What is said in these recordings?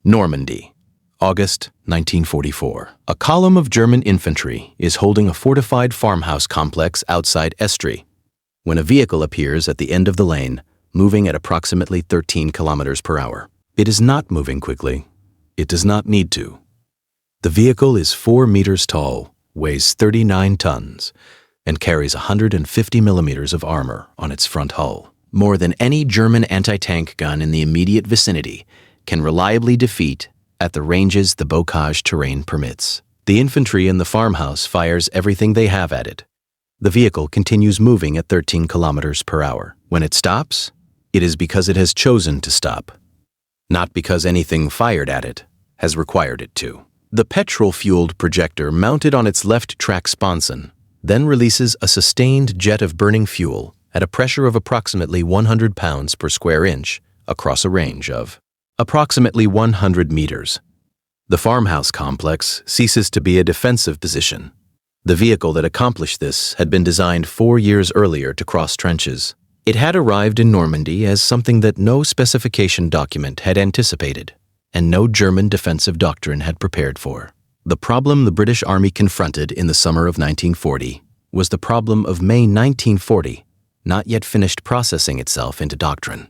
Normandy, August 1944. A column of German infantry is holding a fortified farmhouse complex outside Estrie when a vehicle appears at the end of the lane, moving at approximately 13 kilometers per hour. It is not moving quickly. It does not need to. The vehicle is 4 meters tall, weighs 39 tons, and carries 150 millimeters of armor on its front hull. More than any German anti-tank gun in the immediate vicinity can reliably defeat at the ranges the Bocage terrain permits. The infantry in the farmhouse fires everything they have at it. The vehicle continues moving at 13 kilometers per hour. When it stops, it is because it has chosen to stop, not because anything fired at it has required it to. The petrol-fueled projector mounted on its left track sponson then releases a sustained jet of burning fuel at a pressure of approximately 100 pounds per square inch across a range of approximately 100 meters. The farmhouse complex ceases to be a defensive position. The vehicle that accomplished this had been designed 4 years earlier to cross trenches. It had arrived in Normandy as something that no specification document had anticipated, and no German defensive doctrine had prepared for. The problem the British Army confronted in the summer of 1940 was the problem of May 1940, not yet finished processing itself into doctrine.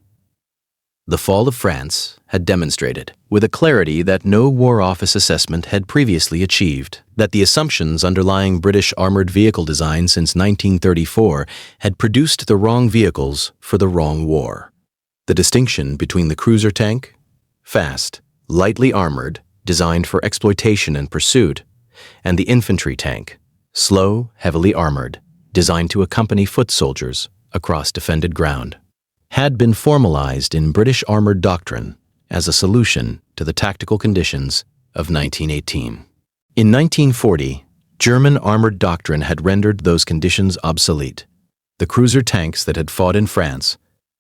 The fall of France had demonstrated, with a clarity that no War Office assessment had previously achieved, that the assumptions underlying British armored vehicle design since 1934 had produced the wrong vehicles for the wrong war. The distinction between the cruiser tank, fast, lightly armored, designed for exploitation and pursuit, and the infantry tank, slow, heavily armored, designed to accompany foot soldiers across defended ground, had been formalized in British armored doctrine as a solution to the tactical conditions of 1918. In 1940, German armored doctrine had rendered those conditions obsolete. The cruiser tanks that had fought in France,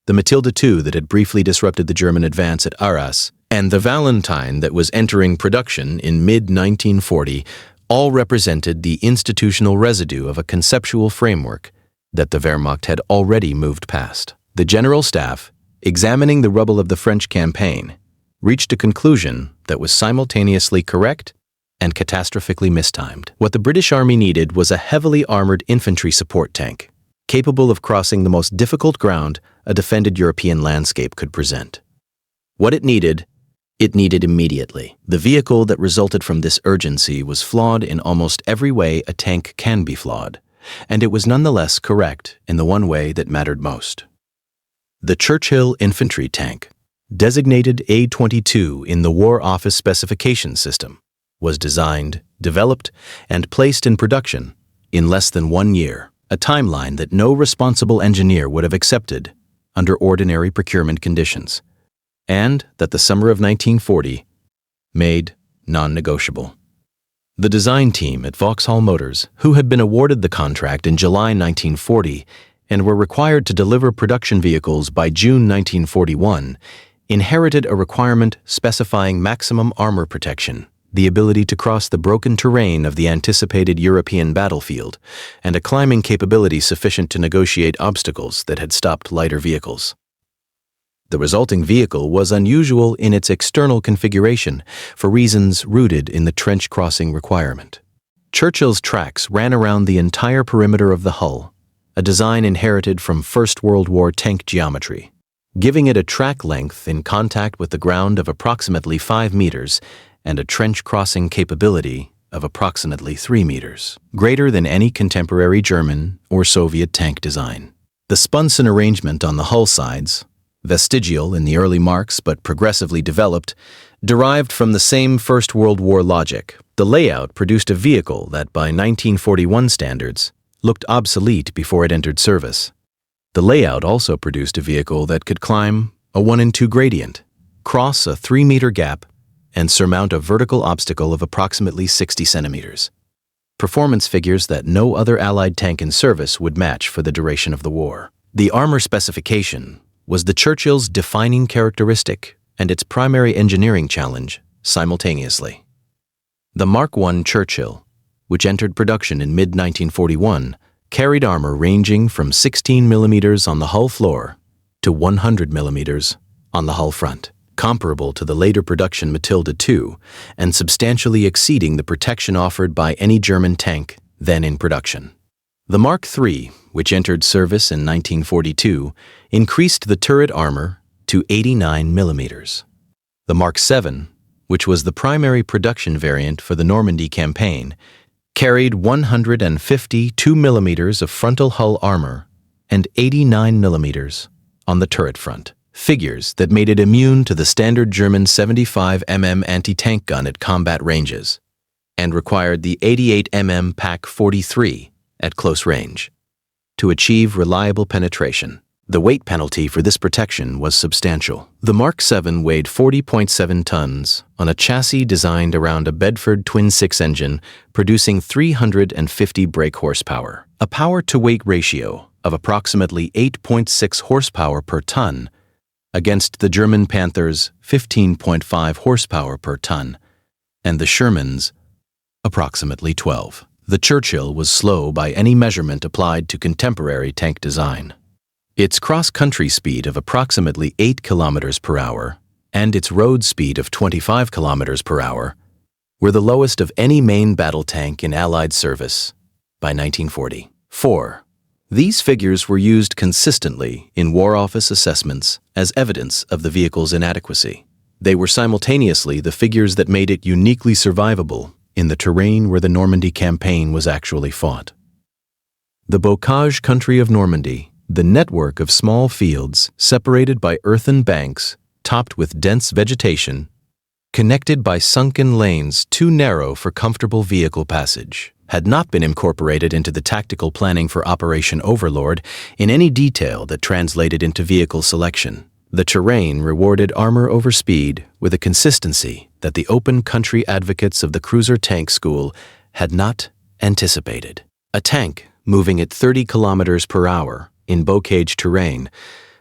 the Matilda II that had briefly disrupted the German advance at Arras, and the Valentine that was entering production in mid-1940 all represented the institutional residue of a conceptual framework that the Wehrmacht had already moved past. The General Staff, examining the rubble of the French campaign, reached a conclusion that was simultaneously correct and catastrophically mistimed. What the British Army needed was a heavily armored infantry support tank, capable of crossing the most difficult ground a defended European landscape could present. What it needed immediately. The vehicle that resulted from this urgency was flawed in almost every way a tank can be flawed, and it was nonetheless correct in the one way that mattered most. The Churchill infantry tank, designated A-22 in the War Office specification system, was designed, developed, and placed in production in less than 1 year, a timeline that no responsible engineer would have accepted under ordinary procurement conditions, and that the summer of 1940 made non-negotiable. The design team at Vauxhall Motors, who had been awarded the contract in July 1940 and were required to deliver production vehicles by June 1941, inherited a requirement specifying maximum armor protection, the ability to cross the broken terrain of the anticipated European battlefield, and a climbing capability sufficient to negotiate obstacles that had stopped lighter vehicles. The resulting vehicle was unusual in its external configuration for reasons rooted in the trench crossing requirement. Churchill's tracks ran around the entire perimeter of the hull, a design inherited from First World War tank geometry, giving it a track length in contact with the ground of approximately 5 meters and a trench crossing capability of approximately 3 meters, greater than any contemporary German or Soviet tank design. The spunson arrangement on the hull sides, vestigial in the early marks but progressively developed, derived from the same First World War logic. The layout produced a vehicle that, by 1941 standards, looked obsolete before it entered service. The layout also produced a vehicle that could climb a 1-in-2 gradient, cross a 3-meter gap, and surmount a vertical obstacle of approximately 60 centimeters. Performance figures that no other Allied tank in service would match for the duration of the war. The armor specification was the Churchill's defining characteristic and its primary engineering challenge simultaneously. The Mark I Churchill, which entered production in mid-1941, carried armor ranging from 16 millimeters on the hull floor to 100 millimeters on the hull front. comparable to the later production Matilda II, and substantially exceeding the protection offered by any German tank then in production. The Mark III, which entered service in 1942, increased the turret armor to 89 millimeters. The Mark VII, which was the primary production variant for the Normandy campaign, carried 152 millimeters of frontal hull armor and 89 millimeters on the turret front, figures that made it immune to the standard German 75 mm anti-tank gun at combat ranges, and required the 88 mm Pak 43 at close range to achieve reliable penetration. The weight penalty for this protection was substantial. The Mark VII weighed 40.7 tons on a chassis designed around a Bedford twin-six engine producing 350 brake horsepower, a power-to-weight ratio of approximately 8.6 horsepower per ton against the German Panther's 15.5 horsepower per ton and the Sherman's approximately 12. The Churchill was slow by any measurement applied to contemporary tank design. Its cross-country speed of approximately 8 kilometers per hour and its road speed of 25 kilometers per hour were the lowest of any main battle tank in Allied service by 1940. 4. These figures were used consistently in War Office assessments as evidence of the vehicle's inadequacy. They were simultaneously the figures that made it uniquely survivable in the terrain where the Normandy campaign was actually fought. The Bocage country of Normandy, the network of small fields separated by earthen banks topped with dense vegetation, connected by sunken lanes too narrow for comfortable vehicle passage, had not been incorporated into the tactical planning for Operation Overlord in any detail that translated into vehicle selection. The terrain rewarded armor over speed with a consistency that the open country advocates of the cruiser tank school had not anticipated. A tank moving at 30 kilometers per hour in Bocage terrain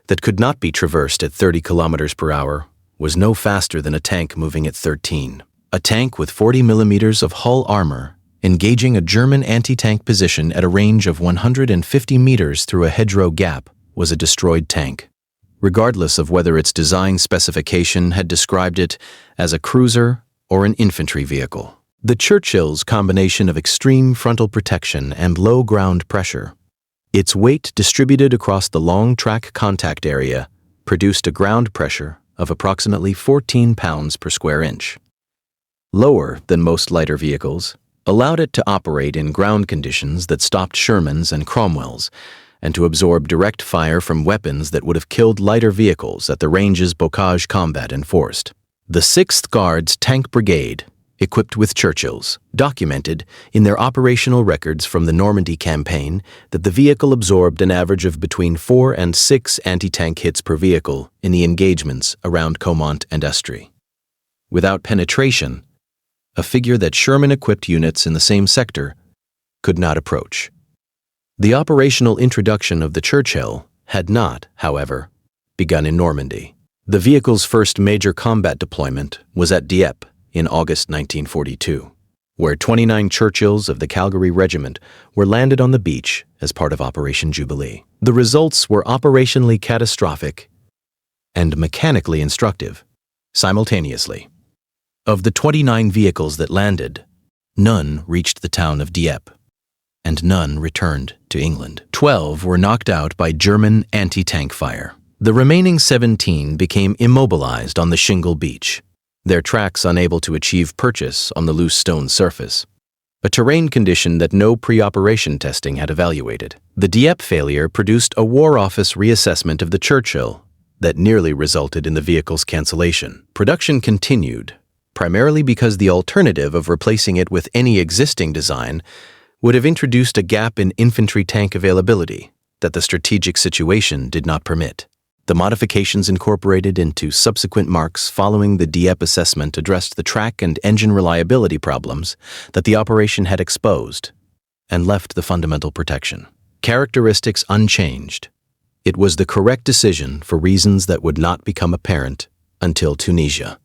that could not be traversed at 30 kilometers per hour was no faster than a tank moving at 13. A tank with 40 millimeters of hull armor engaging a German anti-tank position at a range of 150 meters through a hedgerow gap was a destroyed tank, regardless of whether its design specification had described it as a cruiser or an infantry vehicle. The Churchill's combination of extreme frontal protection and low ground pressure, its weight distributed across the long track contact area, produced a ground pressure of approximately 14 pounds per square inch. Lower than most lighter vehicles, allowed it to operate in ground conditions that stopped Sherman's and Cromwell's, and to absorb direct fire from weapons that would have killed lighter vehicles at the ranges Bocage combat enforced. The 6th Guards Tank Brigade, equipped with Churchills, documented in their operational records from the Normandy campaign that the vehicle absorbed an average of between 4 and 6 anti-tank hits per vehicle in the engagements around Caumont and Estrie. Without penetration, a figure that Sherman-equipped units in the same sector could not approach. The operational introduction of the Churchill had not, however, begun in Normandy. The vehicle's first major combat deployment was at Dieppe in August 1942, where 29 Churchills of the Calgary Regiment were landed on the beach as part of Operation Jubilee. The results were operationally catastrophic and mechanically instructive, simultaneously. Of the 29 vehicles that landed, none reached the town of Dieppe, and none returned to England. 12 were knocked out by German anti-tank fire. The remaining 17 became immobilized on the shingle beach, their tracks unable to achieve purchase on the loose stone surface, a terrain condition that no pre-operation testing had evaluated. The Dieppe failure produced a War Office reassessment of the Churchill that nearly resulted in the vehicle's cancellation. Production continued, primarily because the alternative of replacing it with any existing design would have introduced a gap in infantry tank availability that the strategic situation did not permit. The modifications incorporated into subsequent marks following the Dieppe assessment addressed the track and engine reliability problems that the operation had exposed and left the fundamental protection. Characteristics unchanged, it was the correct decision for reasons that would not become apparent until Tunisia.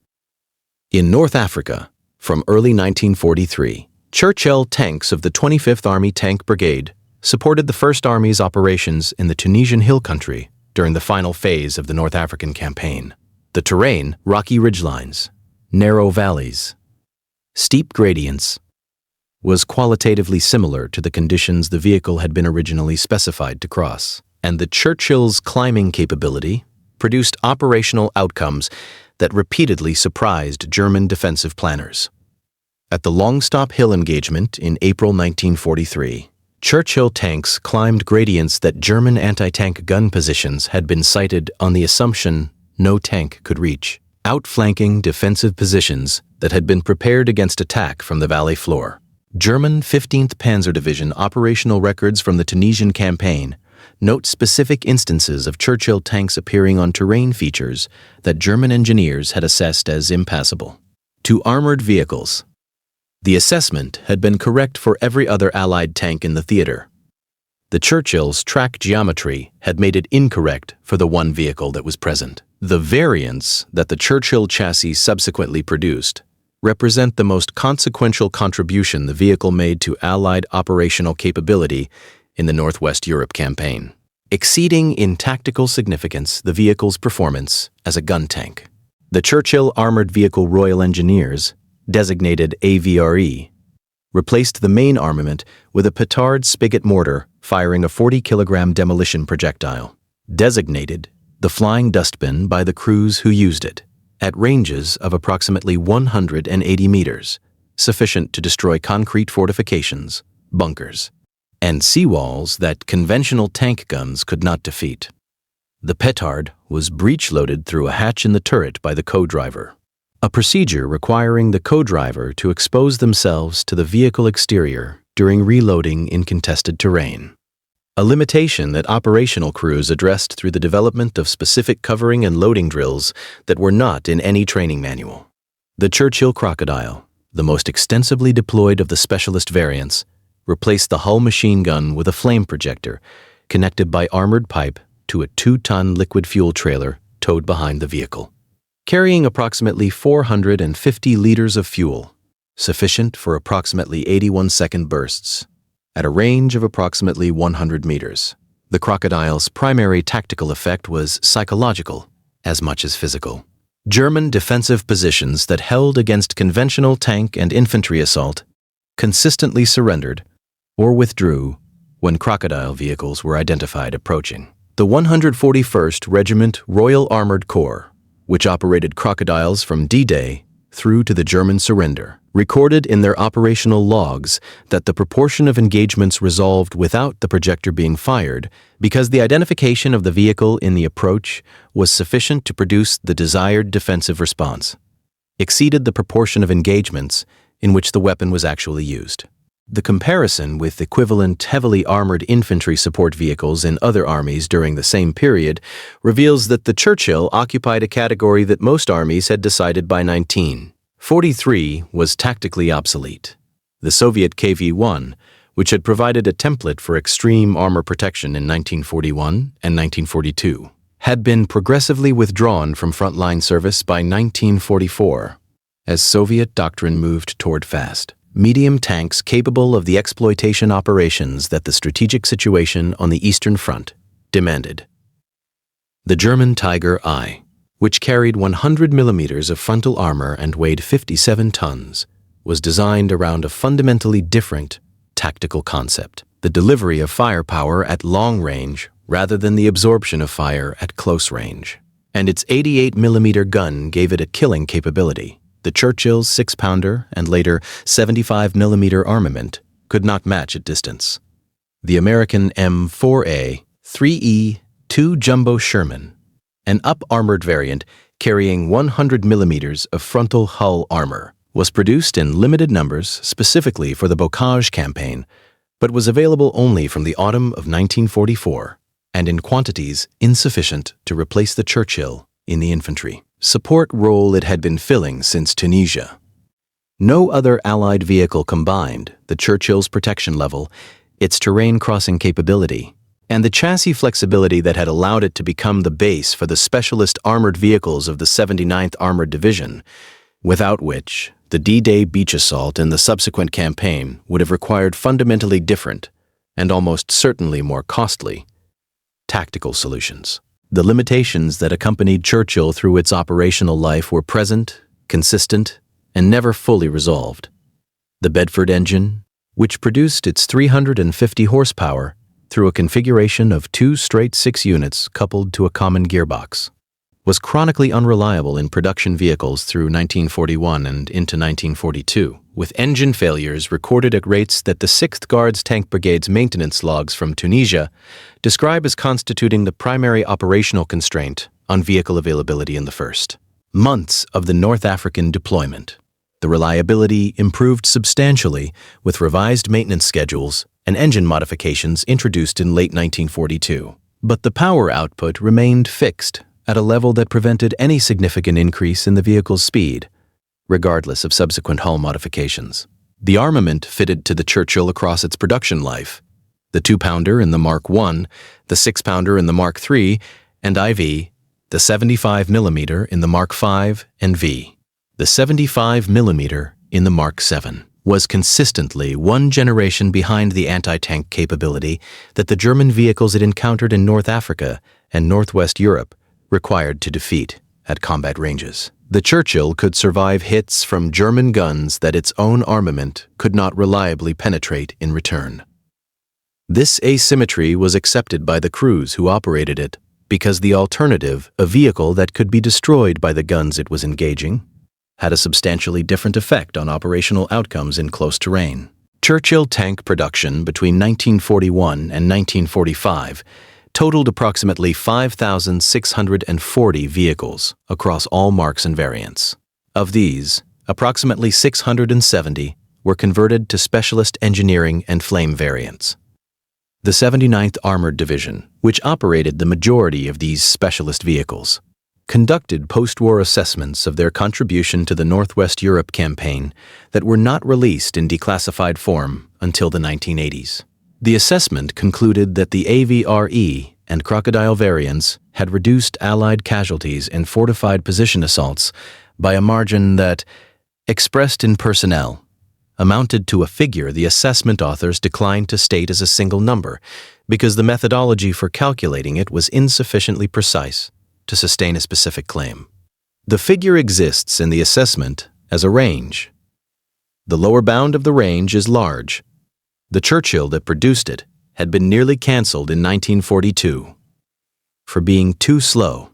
In North Africa, from early 1943, Churchill tanks of the 25th Army Tank Brigade supported the First Army's operations in the Tunisian Hill Country during the final phase of the North African campaign. The terrain, rocky ridgelines, narrow valleys, steep gradients, was qualitatively similar to the conditions the vehicle had been originally specified to cross, and the Churchill's climbing capability produced operational outcomes that repeatedly surprised German defensive planners. At the Longstop Hill engagement in April 1943, Churchill tanks climbed gradients that German anti-tank gun positions had been sighted on the assumption no tank could reach, outflanking defensive positions that had been prepared against attack from the valley floor. German 15th Panzer Division operational records from the Tunisian campaign note specific instances of Churchill tanks appearing on terrain features that German engineers had assessed as impassable. To armored vehicles, the assessment had been correct for every other Allied tank in the theater. The Churchill's track geometry had made it incorrect for the one vehicle that was present. The variants that the Churchill chassis subsequently produced represent the most consequential contribution the vehicle made to Allied operational capability in the Northwest Europe campaign, exceeding in tactical significance the vehicle's performance as a gun tank. The Churchill Armored Vehicle Royal Engineers, designated AVRE, replaced the main armament with a petard spigot mortar firing a 40-kilogram demolition projectile, designated the Flying Dustbin by the crews who used it, at ranges of approximately 180 meters, sufficient to destroy concrete fortifications, bunkers, and seawalls that conventional tank guns could not defeat. The petard was breech-loaded through a hatch in the turret by the co-driver, a procedure requiring the co-driver to expose themselves to the vehicle exterior during reloading in contested terrain, a limitation that operational crews addressed through the development of specific covering and loading drills that were not in any training manual. The Churchill Crocodile, the most extensively deployed of the specialist variants, replaced the hull machine gun with a flame projector connected by armored pipe to a 2-ton liquid fuel trailer towed behind the vehicle, carrying approximately 450 liters of fuel, sufficient for approximately 81-second bursts, at a range of approximately 100 meters. The Crocodile's primary tactical effect was psychological as much as physical. German defensive positions that held against conventional tank and infantry assault consistently surrendered or withdrew when Crocodile vehicles were identified approaching. The 141st Regiment Royal Armored Corps, which operated Crocodiles from D-Day through to the German surrender, recorded in their operational logs that the proportion of engagements resolved without the projector being fired because the identification of the vehicle in the approach was sufficient to produce the desired defensive response, exceeded the proportion of engagements in which the weapon was actually used. The comparison with equivalent heavily armored infantry support vehicles in other armies during the same period reveals that the Churchill occupied a category that most armies had decided by 1943 was tactically obsolete. The Soviet KV-1, which had provided a template for extreme armor protection in 1941 and 1942, had been progressively withdrawn from frontline service by 1944, as Soviet doctrine moved toward fast, medium tanks capable of the exploitation operations that the strategic situation on the Eastern Front demanded. The German Tiger I, which carried 100 millimeters of frontal armor and weighed 57 tons, was designed around a fundamentally different tactical concept: the delivery of firepower at long range rather than the absorption of fire at close range. And its 88 millimeter gun gave it a killing capability. The Churchill's 6-pounder and later 75 millimeter armament could not match at distance. The American M4A 3E2 Jumbo Sherman, an up-armored variant carrying 100 millimeters of frontal hull armor, was produced in limited numbers specifically for the Bocage campaign, but was available only from the autumn of 1944 and in quantities insufficient to replace the Churchill in the infantry support role it had been filling since Tunisia. No other Allied vehicle combined the Churchill's protection level, its terrain crossing capability, and the chassis flexibility that had allowed it to become the base for the specialist armored vehicles of the 79th Armored Division, without which the D-Day beach assault and the subsequent campaign would have required fundamentally different, and almost certainly more costly, tactical solutions. The limitations that accompanied Churchill through its operational life were present, consistent, and never fully resolved. The Bedford engine, which produced its 350 horsepower through a configuration of 2 straight 6 units coupled to a common gearbox, was chronically unreliable in production vehicles through 1941 and into 1942, with engine failures recorded at rates that the 6th Guards Tank Brigade's maintenance logs from Tunisia describe as constituting the primary operational constraint on vehicle availability in the first months of the North African deployment. The reliability improved substantially with revised maintenance schedules and engine modifications introduced in late 1942, but the power output remained fixed at a level that prevented any significant increase in the vehicle's speed, regardless of subsequent hull modifications. The armament fitted to the Churchill across its production life, the 2-pounder in the Mark I, the 6-pounder in the Mark III and IV, the 75mm in the Mark V and V, the 75mm in the Mark VII, was consistently one generation behind the anti-tank capability that the German vehicles it encountered in North Africa and Northwest Europe required to defeat at combat ranges. The Churchill could survive hits from German guns that its own armament could not reliably penetrate in return. This asymmetry was accepted by the crews who operated it because the alternative, a vehicle that could be destroyed by the guns it was engaging, had a substantially different effect on operational outcomes in close terrain. Churchill tank production between 1941 and 1945 totaled approximately 5,640 vehicles across all marks and variants. Of these, approximately 670 were converted to specialist engineering and flame variants. The 79th Armored Division, which operated the majority of these specialist vehicles, conducted post-war assessments of their contribution to the Northwest Europe campaign that were not released in declassified form until the 1980s. The assessment concluded that the AVRE and Crocodile variants had reduced Allied casualties in fortified position assaults by a margin that, expressed in personnel, amounted to a figure the assessment authors declined to state as a single number because the methodology for calculating it was insufficiently precise to sustain a specific claim. The figure exists in the assessment as a range. The lower bound of the range is large. The Churchill that produced it had been nearly canceled in 1942 for being too slow